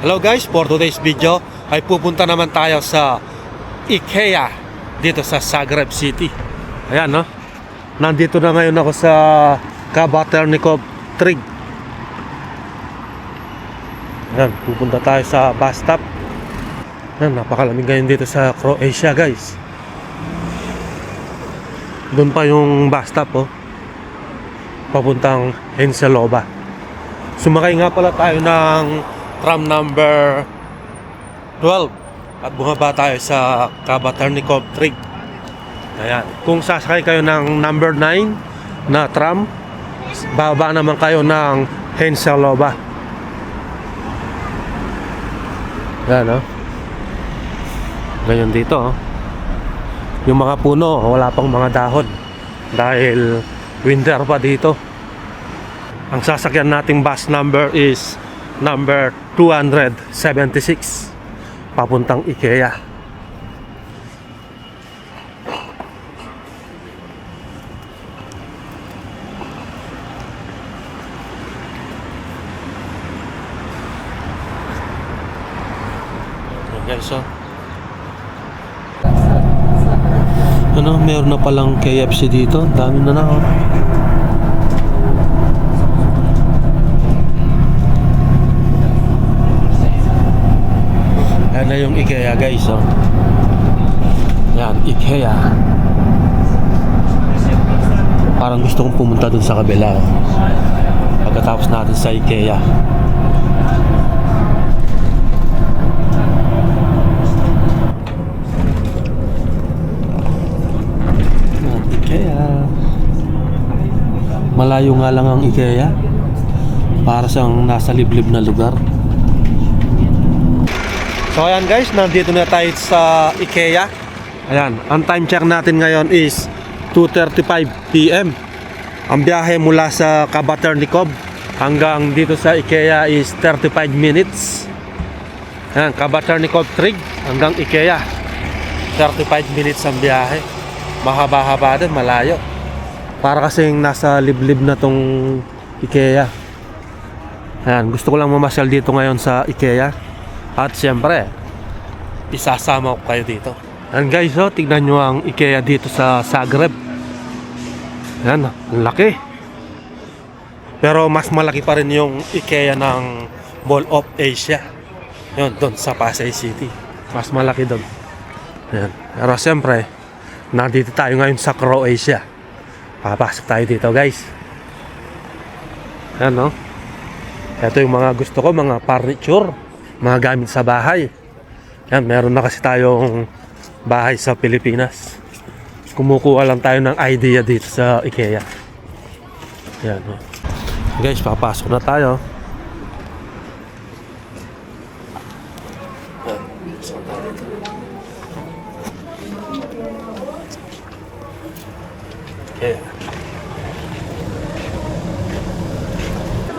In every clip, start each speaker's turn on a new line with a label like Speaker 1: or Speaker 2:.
Speaker 1: Hello guys, for today's video ay pupunta naman tayo sa IKEA dito sa Zagreb City. Ayan no, nandito na ngayon ako sa Kabaternikov Trig. Ayan, pupunta tayo sa bus stop. Ayan, napakalamig ngayon dito sa Croatia guys. Doon pa yung bus stop papuntang Henselova. Sumakay nga pala tayo ng tram number 12 at bumaba tayo sa Kabaternikov Trig. Ayan, kung sasakay kayo ng number 9 na tram, bababa naman kayo ng Henselova. Ayan ganyan dito yung mga puno, wala pang mga dahon dahil winter pa dito. Ang sasakyan nating bus number is number 276 papuntang IKEA. Guys, meron na palang KFC dito. Dami na Yan na yung IKEA guys. Yan, IKEA. Parang gusto kong pumunta dun sa kabila pagkatapos natin sa IKEA. Malayo nga lang ang IKEA, para siyang nasa liblib na lugar. So ayan guys, nandito na tayo sa IKEA. Ayan, ang time check natin ngayon is 2:35 PM. Ang biyahe mula sa Kabaternikov hanggang dito sa IKEA is 35 minutes. Ayan, Kabaternikov Trig hanggang IKEA 35 minutes ang biyahe. Mahaba-haba din, malayo. Para kasing nasa liblib na tong IKEA. Ayan, gusto ko lang mamasyal dito ngayon sa IKEA. At siyempre, isasama ko kayo dito. Ayan guys, tignan nyo ang IKEA dito sa Zagreb. Ayan, ang laki. Pero mas malaki pa rin yung IKEA ng Mall of Asia. Yun, doon sa Pasay City. Mas malaki doon. Ayan. Pero siyempre, nandito tayo ngayon sa Croatia. Papasok tayo dito guys. Ayan ito yung mga gusto ko, mga furniture, mga gamit sa bahay. Ayan, meron na kasi tayong bahay sa Pilipinas. Kumukuha lang tayo ng idea dito sa IKEA. Ayan guys, papasok na tayo.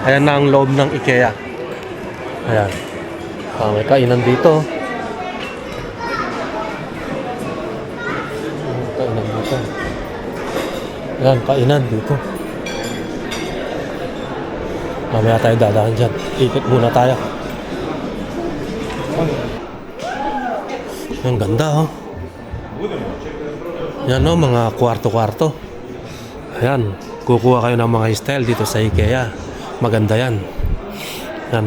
Speaker 1: Ayan na ang loob ng IKEA. Ayan. May kainan dito. Kainan dito. Ayan, kainan dito. Mamaya tayo dadaan dyan. Ikot muna tayo. Ang ganda Yan mga kwarto-kwarto. Ayan, kukuha kayo ng mga style dito sa IKEA. Maganda yan. Yan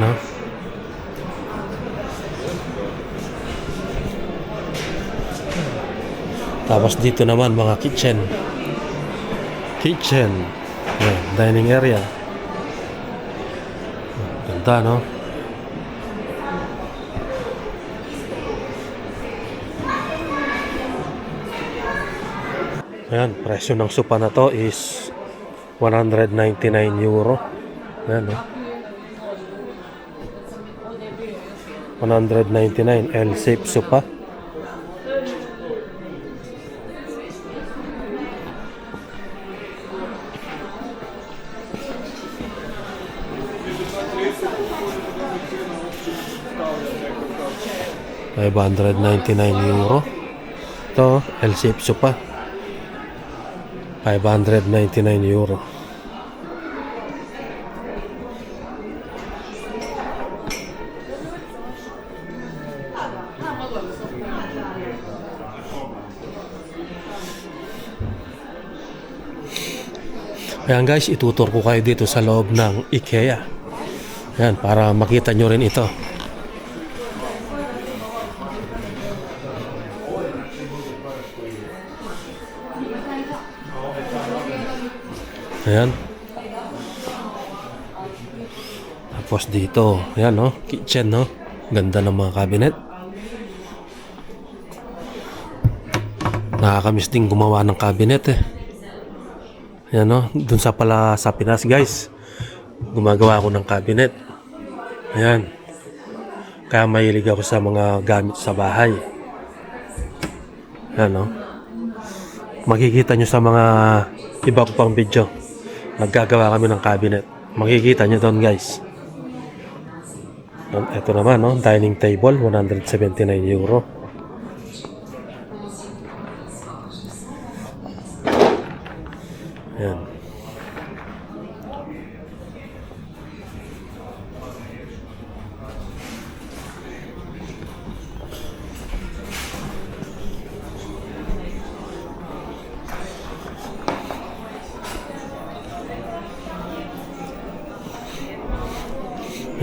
Speaker 1: Tapos dito naman mga kitchen. Yan, dining area. Ganda Ayan, presyo ng sopa na to is 199 euro. Ayan 199 L-shape sopa. €599. Ito, L-shape sopa. €599. Ayan guys, itutur ko kayo dito sa loob ng IKEA. Ayan, para makita nyo rin ito. Ayan. Tapos dito, ayan no, kitchen no. Ganda ng mga cabinet. Nakakamiss din gumawa ng cabinet eh. Ayan no, dun sa pala sa Pinas guys, gumagawa ako ng cabinet. Ayan. Kaya mahilig ako sa mga gamit sa bahay. Ayan no. Makikita nyo sa mga iba ko pang video. Naggagawa kami ng cabinet. Makikita nyo doon guys. Ito naman no, dining table, 179 euro. Ayan.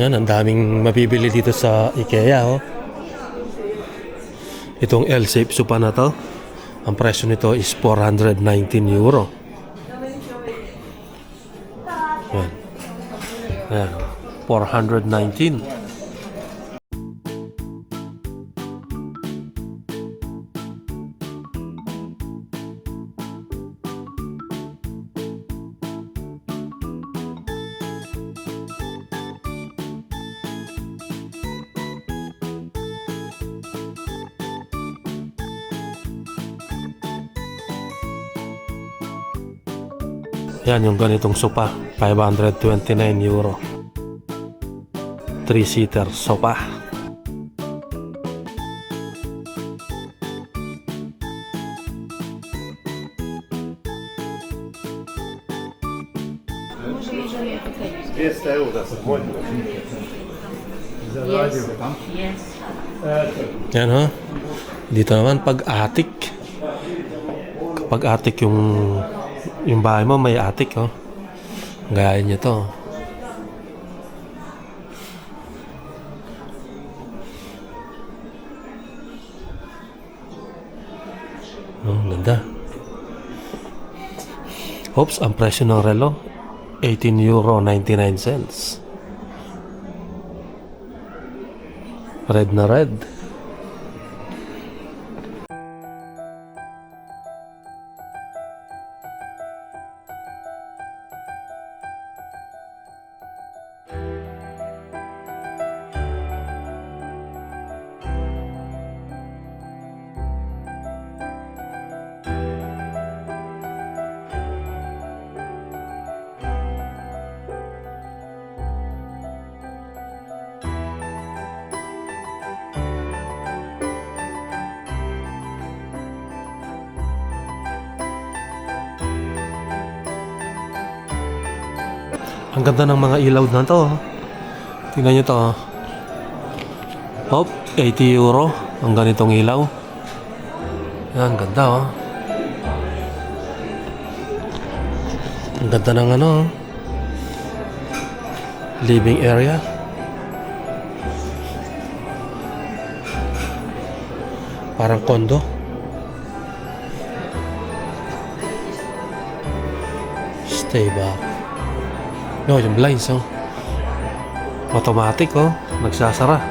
Speaker 1: Yan, ang daming mabibili dito sa IKEA oh. Itong L-shape sofa na to, ang presyo nito is 419 euro. Yan. Yan, 419. Yan yung ganitong sofa, 529 euro. 3-seater sofa. Yan ha. Dito naman pag-attic. Kapag attic yung bahay mo may attic oh. Gaya nyo to. Oh, ganda. Oops, ang presyo ng relo 18 euro 99 cents. Red na red. Ang ganda ng mga ilaw na to. Tingnan nyo to. Hop, 80 euro ang ganitong ilaw. Yan, ganda oh. Ang ganda ng ano, living area. Parang kondo. Stay back. No, yung blinds oh. Automatic oh, nagsasara.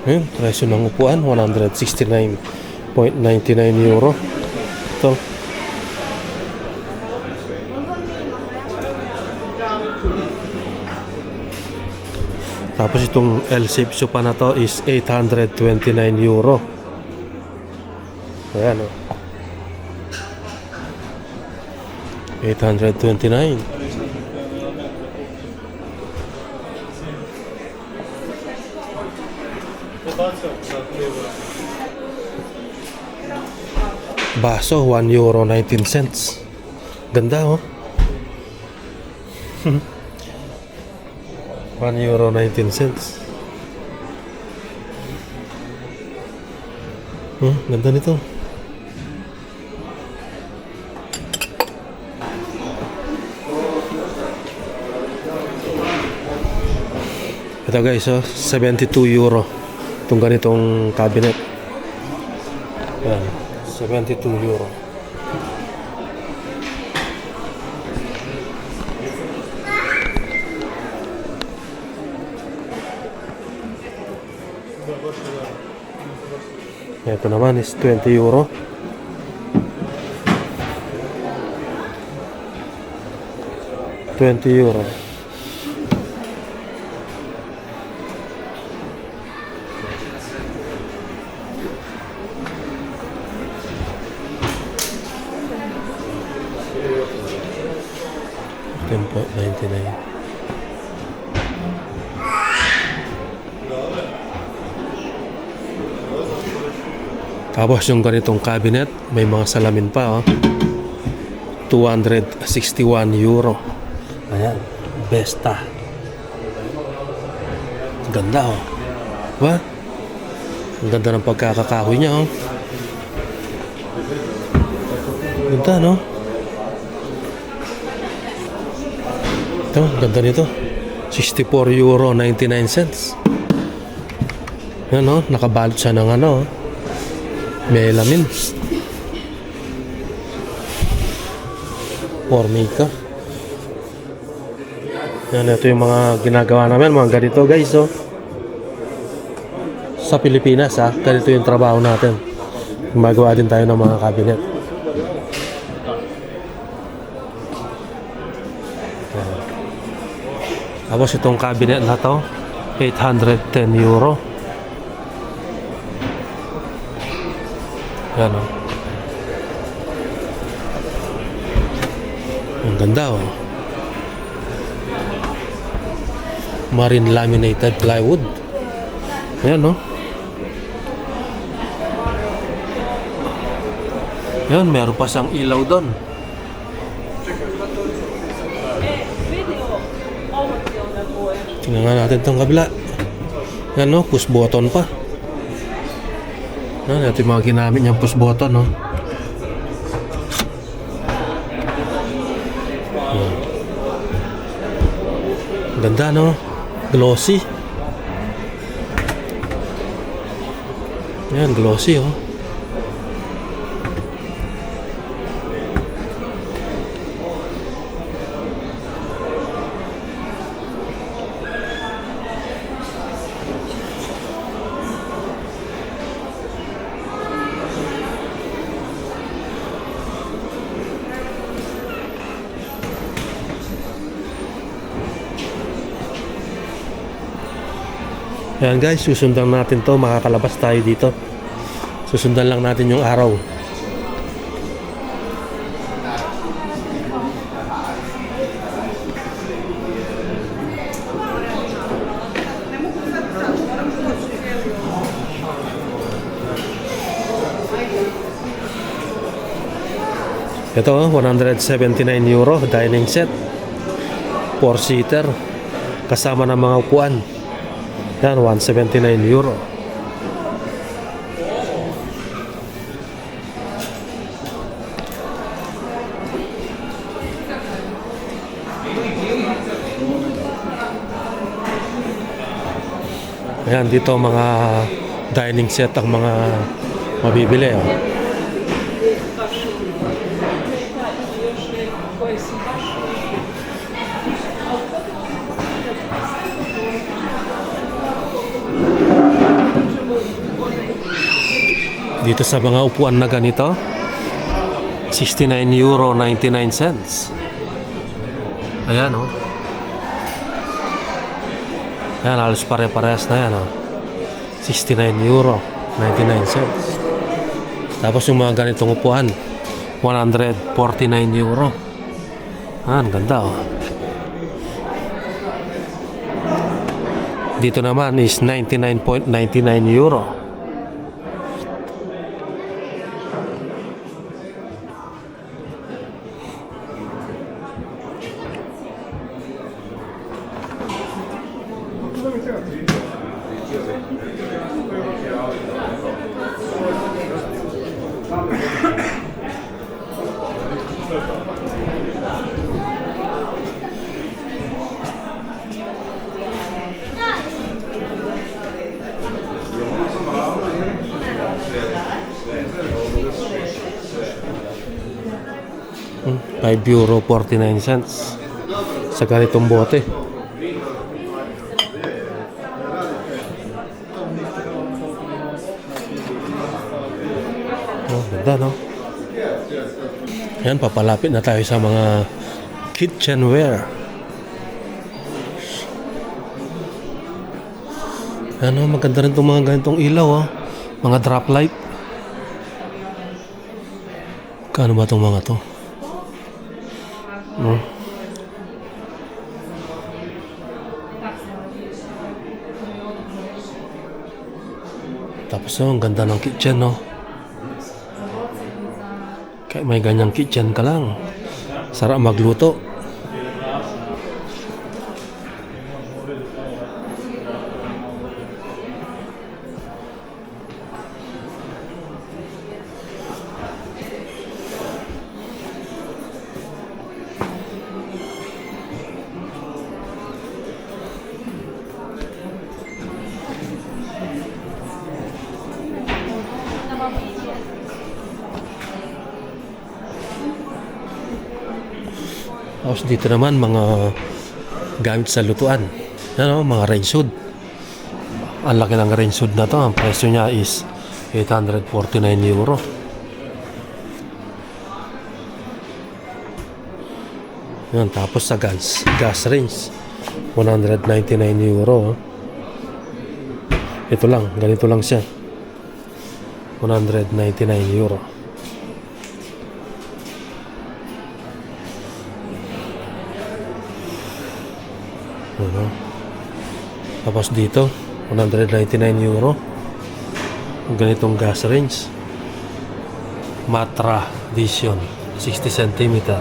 Speaker 1: Ayun, presyo ng upuan 169.99 euro. Ito. Tapos itong L-shape sofa na to is 829 euro. Ayan o. 829. Baso, 1 euro 19 cents. Ganda oh. 1 euro 19 cents. Ganda nito. Ito guys, 72 euro itong ganitong cabinet. Yan, 72 euro. Ito naman is 20 euro. €20. $10.99. Tapos yung ganitong cabinet, may mga salamin pa, oh. 261 euro. Ayan, Besta. Ganda, oh. Diba? Ang ganda ng pagkakakahoy niya, oh. Ganda, no? Ito, ganda nito. 64 euro 99 cents. Yan, oh. Nakabalot siya ng ano, oh. May lamin. Formica. Yan, ito yung mga ginagawa namin, mga ganito guys, oh. Sa Pilipinas, ha, ganito yung trabaho natin. Gumagawa din tayo ng mga cabinet. Yan. Tapos itong cabinet na to, 810 euro. Yan, oh. Ang ganda, oh. Marine laminated plywood. Ayan, no? Ayan, meron pa siyang ilaw doon. Tingnan nga natin itong kabila. Ayan, no? Push button pa. Ayan, ito yung mga ginamit niyang push button, no? Ayan. Ganda, no? Glossy. Ayan, glossy, oh. Ayan guys, susundan natin to, makakalabas tayo dito. Susundan lang natin yung araw. Ito, 179 euro dining set, 4-seater, kasama ng mga upuan. Yan, 179 euro. Ayan, dito mga dining set ang mga mabibili, oh. Dito sa mga upuan na ganito, 69 euro 99 cents. Ayan, oh. Ayan, halos pare-parehas na yan, oh. 69 euro, 99 cents. Tapos yung mga ganitong upuan, 149 euro. Ang ganda, oh. Dito naman is 99.99 euro. €5.49 sa ganitong bote. Oh, ganda, no? Yan, papalapit na tayo sa mga kitchenware. Ano, maganda rin itong mga ganitong ilaw, oh. Mga drop light. Kano ba itong mga to? Tapos ang ganda ng kitchen, no? Kaya may ganyang kitchen ka lang, sarap magluto. Tapos dito naman mga gamit sa lutuan. Ano, mga range hood. Ang laki ng range hood na to. Ang presyo niya is 849 euro. Yan, tapos sa gas range 199 euro. Ito lang, ganito lang siya. 199 euro. Tapos dito 199 euro ganitong gas range, Matra Edition, 60 cm.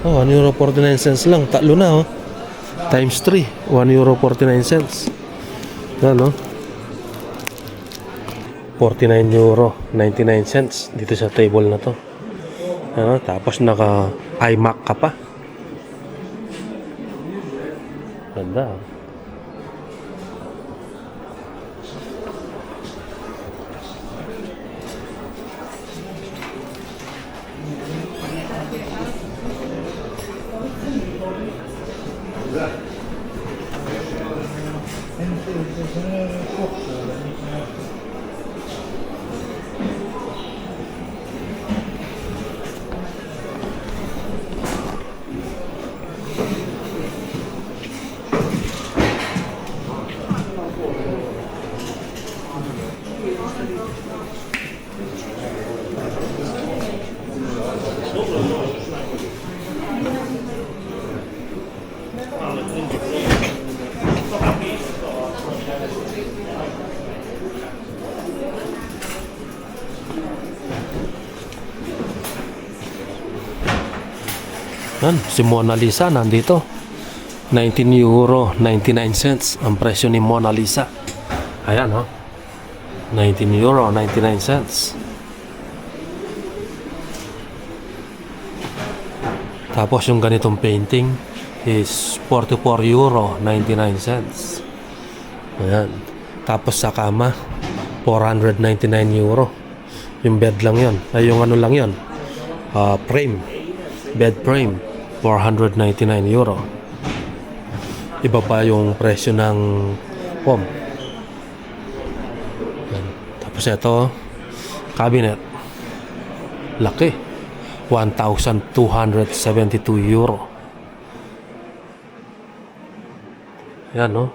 Speaker 1: Oh, €1.49 lang. Tatlo na, oh. Times 3. €1.49. Ano? €49.99 dito sa table na to. Ano? Tapos naka iMac ka pa. Ganda, oh. Yan, si Mona Lisa nandito. €19.99 ang presyo ni Mona Lisa. Ayan, oh. €19.99. Tapos yung ganitong painting is €44.99. Ayan. Tapos sa kama, €499. Yung bed lang yon. Ay, yung ano lang yon, frame. Bed frame, 499 euro. Iba pa yung presyo ng foam. Yan. Tapos ito, cabinet. Laki. 1,272 euro. Yan, no?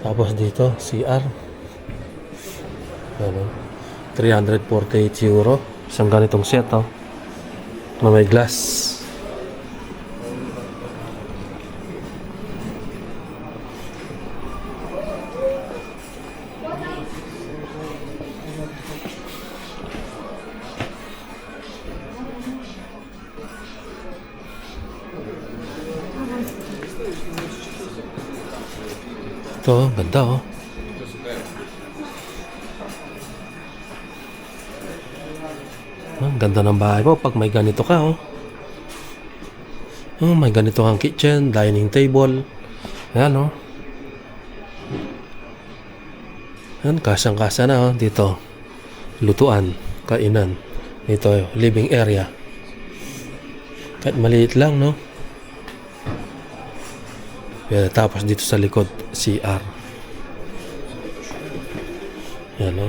Speaker 1: Tapos dito, CR. Yan, no? 348 euro. Isang ganitong set, oh. Na may glass. Ito, ganda, oh. Ang ganda ng bahay mo pag may ganito ka, oh. Oh, may ganito kang kitchen, dining table. Ayan, oh. Ayan, kasang-kasa na, oh. Dito, lutuan, kainan. Dito, living area. Kahit maliit lang, no? Yan, tapos dito sa likod, CR. Yan, no?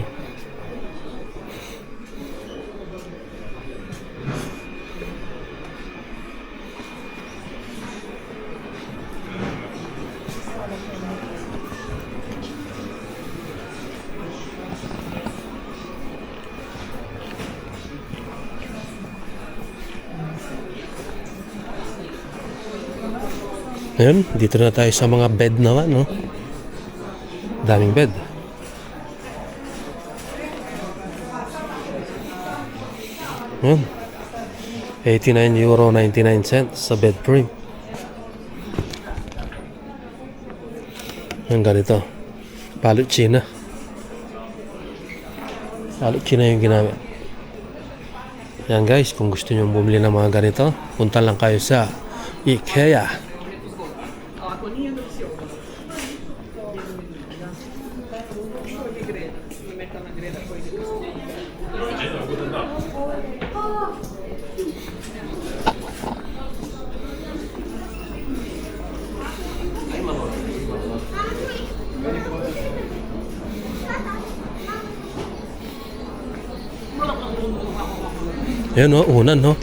Speaker 1: Ngayon, dito na tayo sa mga bed naman, no? Daming bed. Ngayon, 89 euro 99 cents sa bed frame. Ngayon, ganito. Palot China. Palot China yung ginamit. Yan guys, kung gusto nyo bumili ng mga ganito, punta lang kayo sa IKEA. Yan, no, unan, no?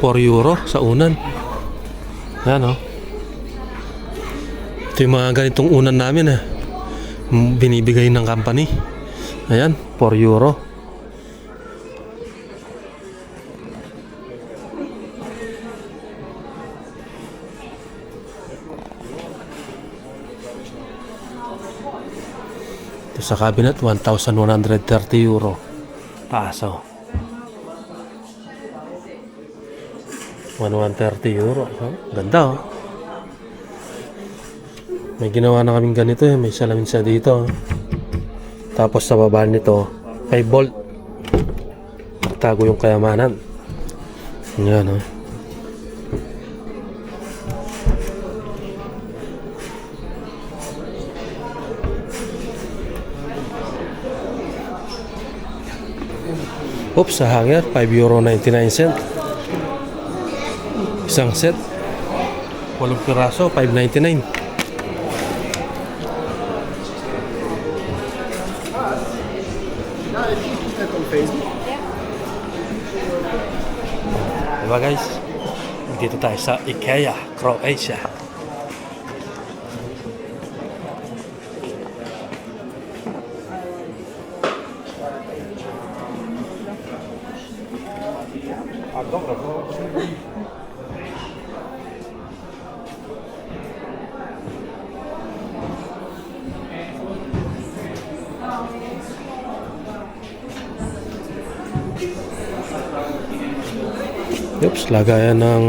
Speaker 1: 4 euro sa unan. Yan, no? Ito yung mga ganitong unan namin, eh. Binibigay ng company. Ayan, 4 euro. Ito sa cabinet, 1,130 euro. Taas, oh. 1,130 euro. Oh, ganda, oh. May ginawa na kaming ganito, eh. May salamin sa dito. Tapos sa baba nito, may bolt. Tago yung kayamanan. Yan, oh. Oops, sa hanger, 5 euro 99 cent. Isang set, 8 piraso, 5.99. Diba guys? Dito tayo sa IKEA, Croatia. Oops, lagayan ng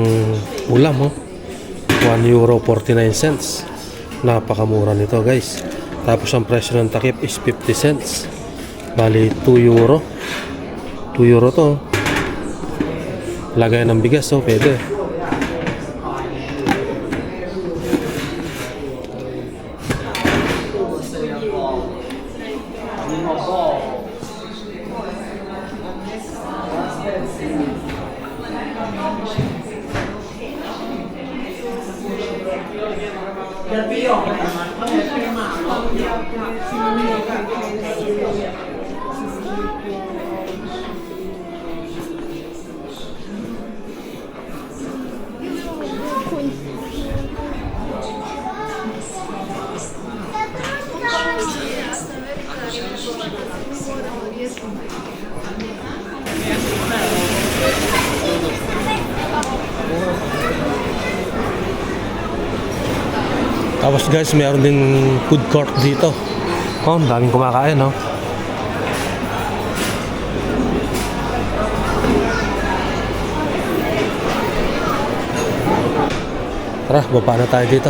Speaker 1: ulam, oh. 1 euro 49 cents. Napakamura nito guys. Tapos ang presyo ng takip is 50 cents. Bali 2 euro. 2 euro to. Lagayan ng bigas, oh, pwede. Tapos guys, mayroon din food court dito. Oh, daming kumakain, no? Tara, baba na tayo dito.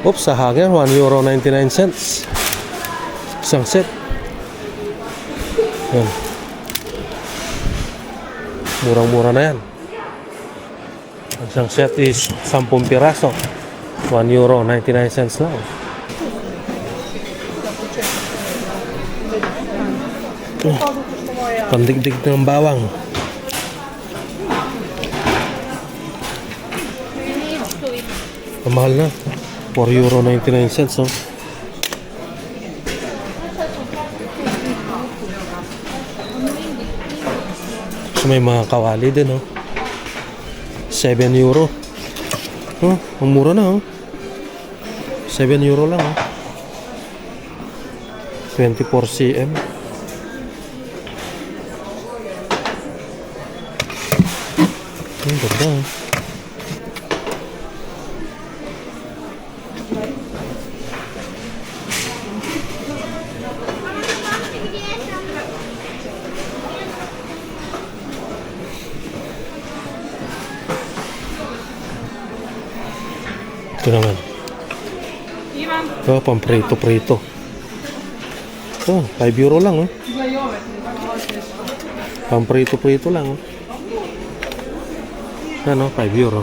Speaker 1: Oops, sa hangin, €1.99. Isang set. Yan. Murang-mura na yan. Isang set is 10 piraso. €1.99 lang. Pandigdig ng bawang. Mahal na. €4.99, oh. So may mga kawali din, oh. €7. Oh, ang mura na, oh. €7 lang, oh. 24 cm. Ang ganda, oh. Ito naman. Ito, pamprito-prito. Ito, €5 lang, oh. Pamprito-prito lang, oh. Ano, €5.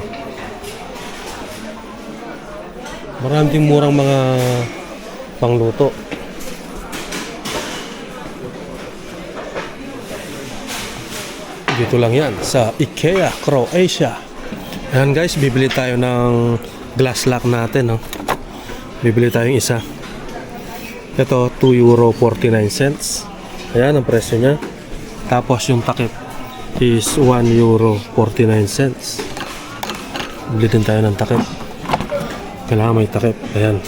Speaker 1: Maraming murang mga pangluto. Dito lang yan sa IKEA, Croatia. Ayan guys, bibili tayo ng glass lock natin, no? Bibili tayong isa. Ito, €2.49. Ayan ang presyo niya. Tapos yung takip is €1.49. Bili din tayo ng takip. Kailangan may takip. Ayan.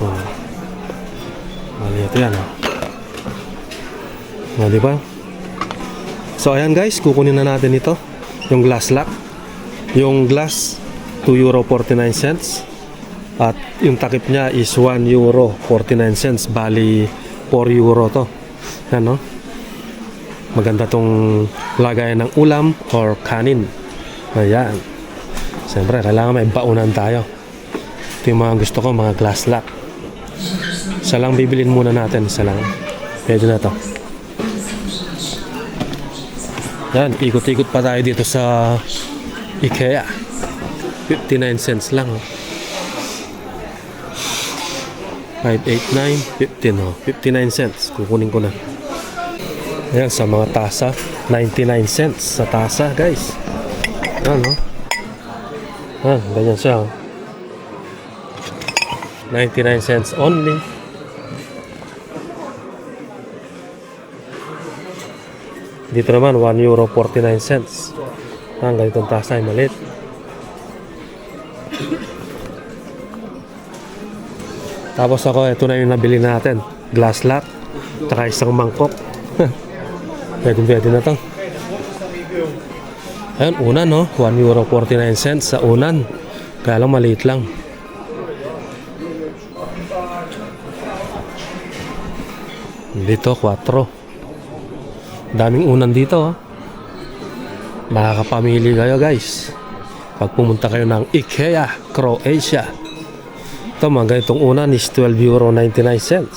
Speaker 1: Oh. Mali ito yan, oh. Oh, diba? So ayan guys, kukunin na natin ito. Yung glass lock. Yung glass €2.49 at yung takip niya is €1.49, bali €4 to. Ano? Maganda tong lagayan ng ulam or kanin. Ayan. Siyempre, kailangan may baunan tayo. Ito yung mga gusto ko, mga glass lock. Isa lang bibilin muna natin, isa lang. Pwede na to. Yan, ikot-ikot pa tayo dito sa IKEA. 59 cents lang. 5, 8, 9, 15, oh. 59 cents. Kukunin ko na. Ayan, sa mga tasa. 99 cents sa tasa, guys. Ayan, oh. Ayan, ganyan siya, oh. 99 cents only. Dito naman, €1.49. Ayan, ganitong tasa ay maliit. Tapos ako, ito na yung nabili natin. Glass lock. Tsaka isang mangkok. Pwede na to. Ayun, unan, no? €1.49 sa unan. Kaya lang maliit lang. Dito, 4. Daming unan dito, oh. Makakapamili kayo, guys. Pag pumunta kayo ng IKEA, Croatia. Ito, mga ganitong unan is €12.99.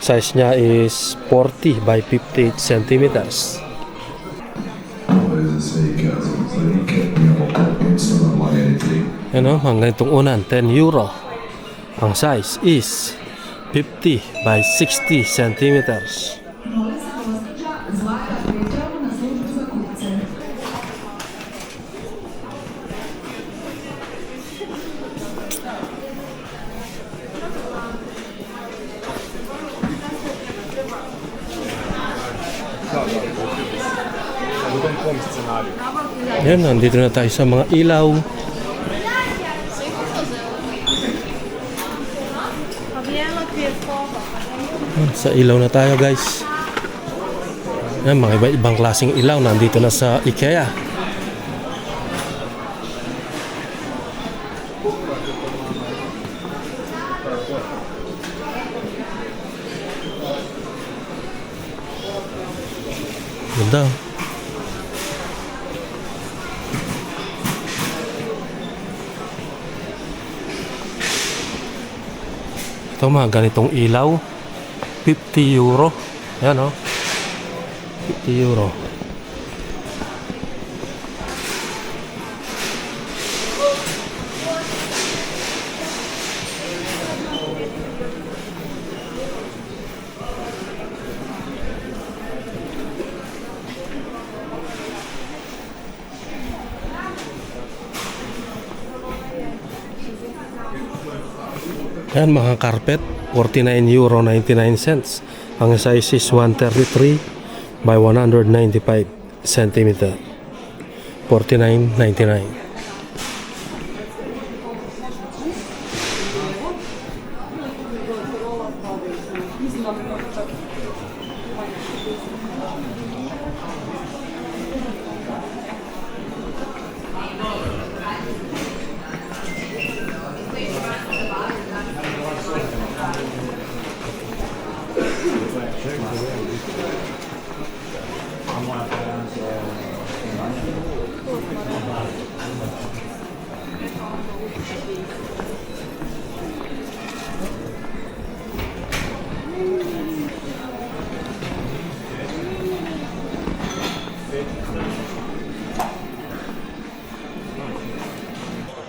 Speaker 1: Size niya is 40 by 58 centimeters. Ano, hanggang itong unan, 10 euro. Ang size is 50 by 60 centimeters. Yan, nandito na tayo sa mga ilaw. Sa ilaw na tayo, guys. Yan, mga iba-ibang klaseng ilaw nandito na sa IKEA. Ganda. Ito mga ganitong ilaw, 50 euro. Ayan o, 50 euro. Yan mga carpet, 49 euro 99 cents. Ang size is 133 by 195 centimeter. 49.99.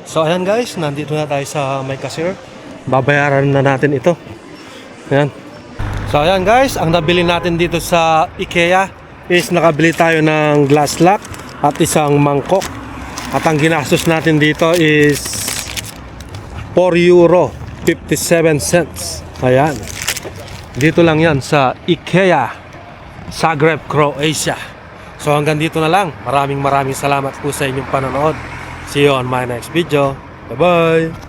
Speaker 1: So ayan guys, nandito na tayo sa may cashier. Babayaran na natin ito. Ayan. So ayan guys, ang nabili natin dito sa IKEA is nakabili tayo ng glass lock at isang mangkok. At ang ginastos natin dito is 4 euro 57 cents. Ayan. Dito lang yan sa IKEA, Zagreb, Croatia. So hanggang dito na lang. Maraming salamat po sa inyong panonood. See you on my next video. Bye-bye!